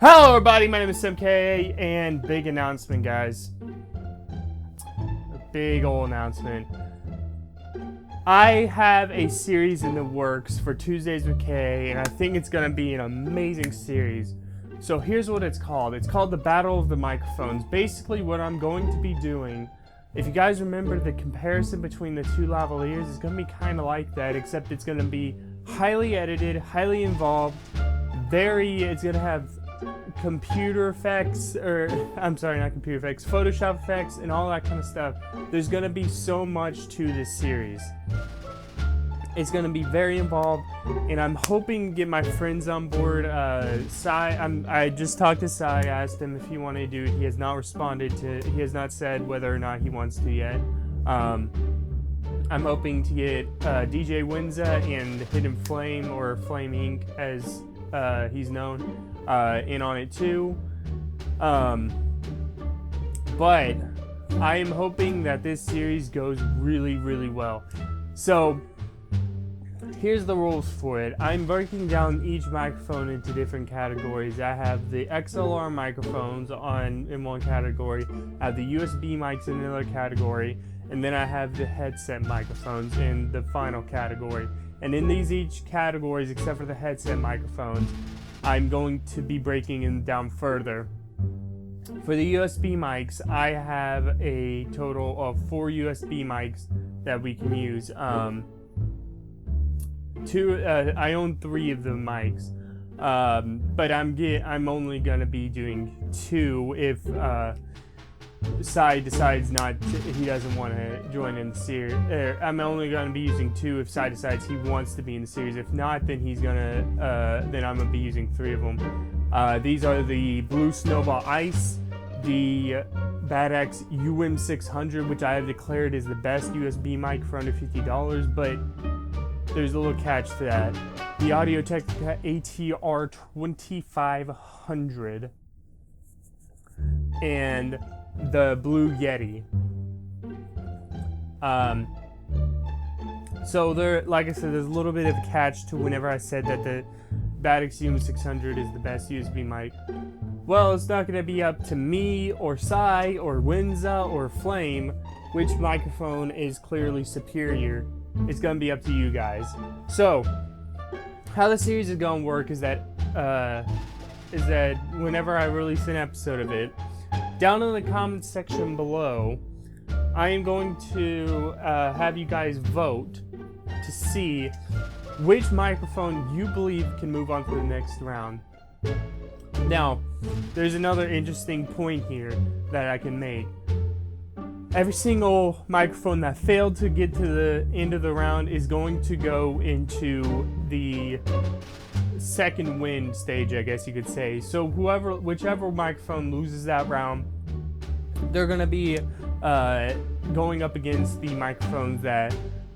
Hello everybody, my name is TwKIA, and big announcement, guys. A big ol' announcement. I have a series in the works for Tuesdays with K, and I think it's gonna be an amazing series. So here's what it's called. It's called the Battle of the Microphones. Basically what I'm going to be doing, if you guys remember the comparison between the two lavaliers, it's gonna be kinda like that, except it's gonna be highly edited, highly involved, it's gonna have computer effects, Photoshop effects, and all that kind of stuff. There's gonna be so much to this series. It's gonna be very involved, and I'm hoping to get my friends on board. I just talked to Sai, asked him if he wanted to do it. He has not responded he has not said whether or not he wants to yet. I'm hoping to get DJ Winza and Hidden Flame, or Flame Inc. as he's known, in on it too. But I am hoping that this series goes really, really well. So here's the rules for it. I'm breaking down each microphone into different categories. I have the XLR microphones in one category, I have the USB mics in another category, and then I have the headset microphones in the final category. And in each categories, except for the headset microphones, I'm going to be breaking them down further. For the USB mics, I have a total of 4 USB mics that we can use. I own 3 of the mics, but I'm only gonna be doing 2 if Sai decides he doesn't want to join in the series. I'm only going to be using 2 if Sai decides he wants to be in the series. If not, then then I'm going to be using 3 of them. These are the Blue Snowball Ice, the BADX UM600, which I have declared is the best USB mic for under $50, but there's a little catch to that. The Audio-Technica ATR 2500, and the Blue Yeti. So like I said, there's a little bit of a catch to whenever I said that the BADX UM600 is the best USB mic. Well, it's not going to be up to me or Sai or Winza or Flame which microphone is clearly superior. It's going to be up to you guys. So how the series is going to work is that whenever I release an episode of it, down in the comments section below, I am going to have you guys vote to see which microphone you believe can move on to the next round. Now, there's another interesting point here that I can make. Every single microphone that failed to get to the end of the round is going to go into the second win stage, I guess you could say. So whichever microphone loses that round, they're gonna be going up against the microphones that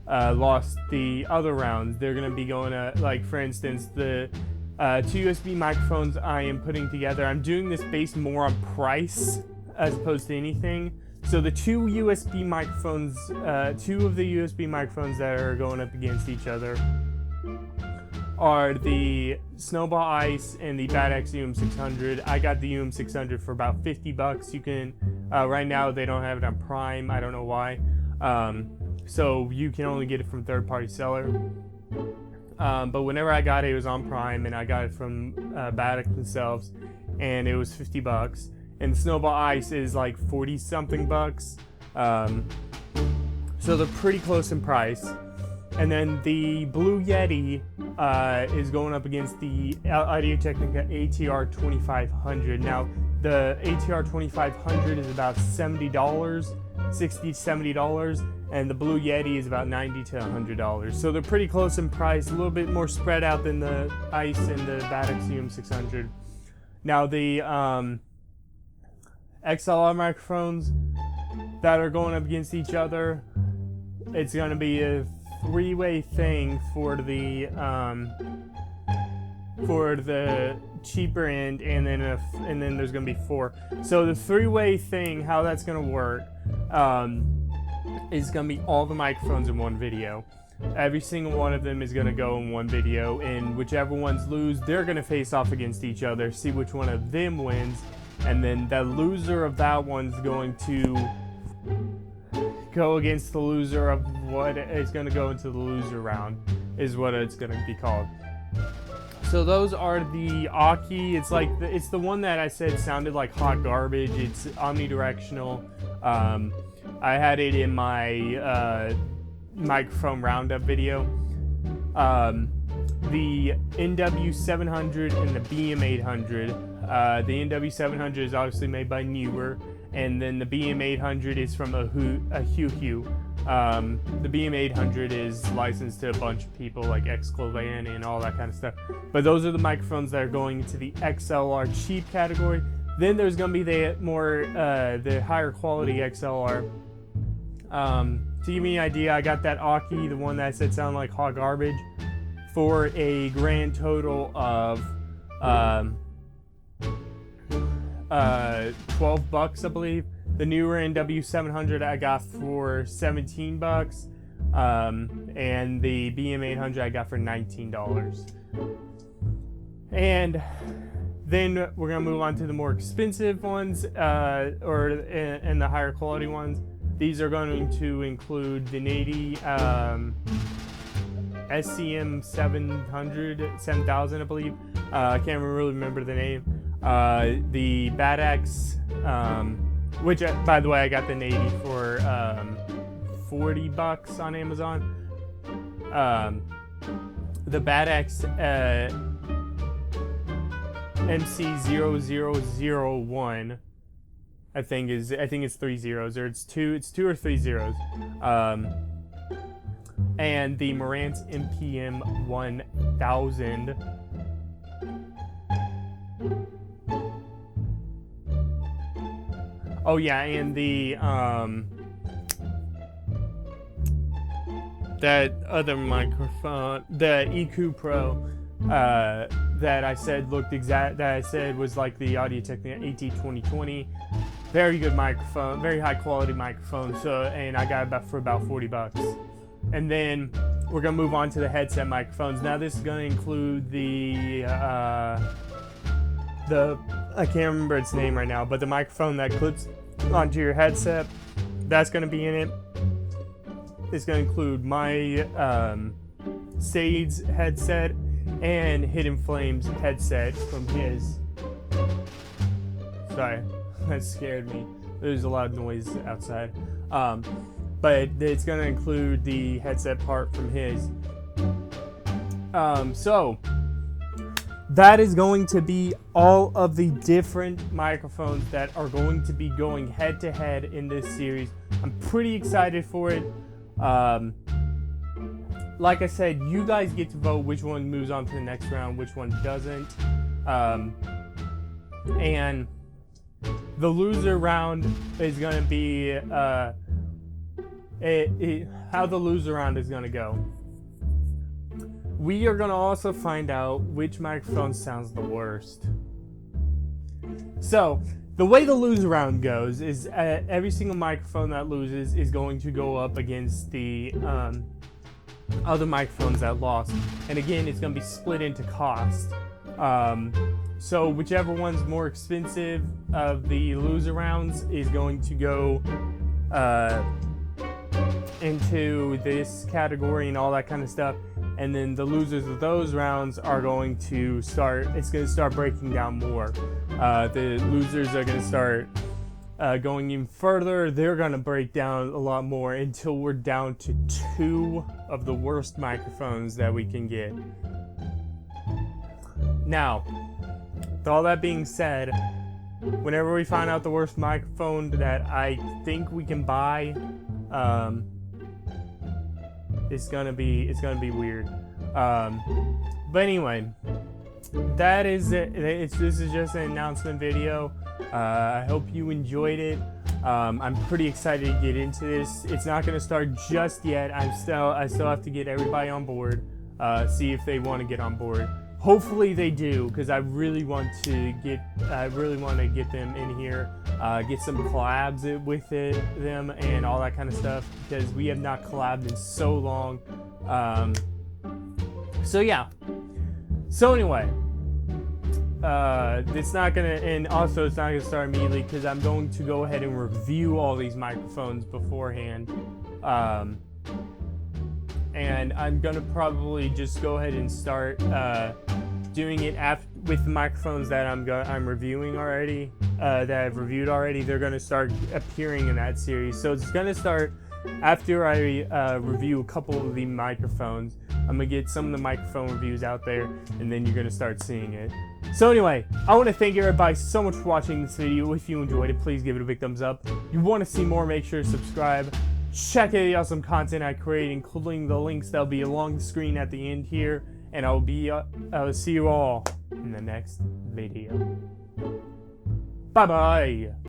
lost the other rounds. They're gonna be going like, for instance, the 2 USB microphones I am putting together. I'm doing this based more on price as opposed to anything. So the 2 USB microphones, 2 of the USB microphones that are going up against each other are the Snowball Ice and the BADX UM600. I got the UM600 for about $50. You can, right now they don't have it on Prime, I don't know why. So you can only get it from third-party seller. But whenever I got it, it was on Prime, and I got it from BADX themselves, and it was $50. And the Snowball Ice is like 40 something bucks. So they're pretty close in price. And then the Blue Yeti is going up against the Audio-Technica ATR 2500. Now, the ATR 2500 is about $70, $60 to $70, and the Blue Yeti is about $90 to $100. So they're pretty close in price, a little bit more spread out than the Ice and the BADX UM600. Now, the XLR microphones that are going up against each other, it's going to be a 3-way thing for the cheaper end, and then there's going to be 4. So the 3-way thing, how that's going to work, is going to be all the microphones in one video. Every single one of them is going to go in one video, and whichever ones lose, they're going to face off against each other, see which one of them wins, and then the loser of that one's going to go against the loser of what is going to go into the loser round, is what it's going to be called. So those are the Aki. It's the one that I said sounded like hot garbage. It's omnidirectional. I had it in my microphone roundup video. The NW700 and the BM800. The NW700 is obviously made by Newer, and then the BM800 is from a TwKIA. The BM800 is licensed to a bunch of people like Exclavan and all that kind of stuff. But those are the microphones that are going into the XLR cheap category. Then there's going to be the higher quality XLR. To give me an idea, I got that Aki, the one that I said sounded like hot garbage, for a grand total of $12, I believe. The newer NW700 I got for $17, and the BM800 I got for $19. And then we're gonna move on to the more expensive ones, and the higher quality ones. These are going to include the Nady SCM 7000, I believe. I can't really remember the name. The BADX, which, by the way, I got the Nady for $40 on Amazon. The BADX MC0001, I think it's 3 zeros, or it's two or 3 zeros. And the Marantz MPM 1000. Oh yeah, and the that other microphone, the EQ Pro, that I said was like the Audio-Technica AT2020. Very good microphone, very high quality microphone. So, and I got it for about $40. And then we're gonna move on to the headset microphones. Now this is gonna include the I can't remember its name right now, but the microphone that clips onto your headset, that's gonna be in it. It's gonna include my Sade's headset and Hidden Flames headset from his. Sorry, that scared me. There's a lot of noise outside. But it's going to include the headset part from his. So that is going to be all of the different microphones that are going to be going head to head in this series. I'm pretty excited for it. Like I said, you guys get to vote which one moves on to the next round, which one doesn't. And the loser round is going to be how the loser round is going to go. We are going to also find out which microphone sounds the worst. So the way the loser round goes is every single microphone that loses is going to go up against the other microphones that lost, and again it's going to be split into cost. So whichever one's more expensive of the loser rounds is going to go into this category and all that kind of stuff, and then the losers of those rounds are going to start, it's going to start breaking down more. The losers are going to start going even further. They're going to break down a lot more until we're down to 2 of the worst microphones that we can get. Now, with all that being said, whenever we find out the worst microphone that I think we can buy, it's gonna be weird. But anyway, that is it. This is just an announcement video. I hope you enjoyed it. I'm pretty excited to get into this. It's not gonna start just yet. I still have to get everybody on board. See if they want to get on board. Hopefully they do, because I really want to get them in here, get some collabs with them and all that kind of stuff, because we have not collabed in so long. So yeah. So anyway, it's not gonna, and also it's not gonna start immediately because I'm going to go ahead and review all these microphones beforehand. And I'm gonna probably just go ahead and start doing it with the microphones that I'm reviewing already, that I've reviewed already. They're gonna start appearing in that series. So it's gonna start after I review a couple of the microphones. I'm gonna get some of the microphone reviews out there, and then you're gonna start seeing it. So anyway, I want to thank everybody so much for watching this video. If you enjoyed it, please give it a big thumbs up. If you want to see more, make sure to subscribe. Check out the awesome content I create, including the links that'll be along the screen at the end here. And I will see you all in the next video. Bye bye.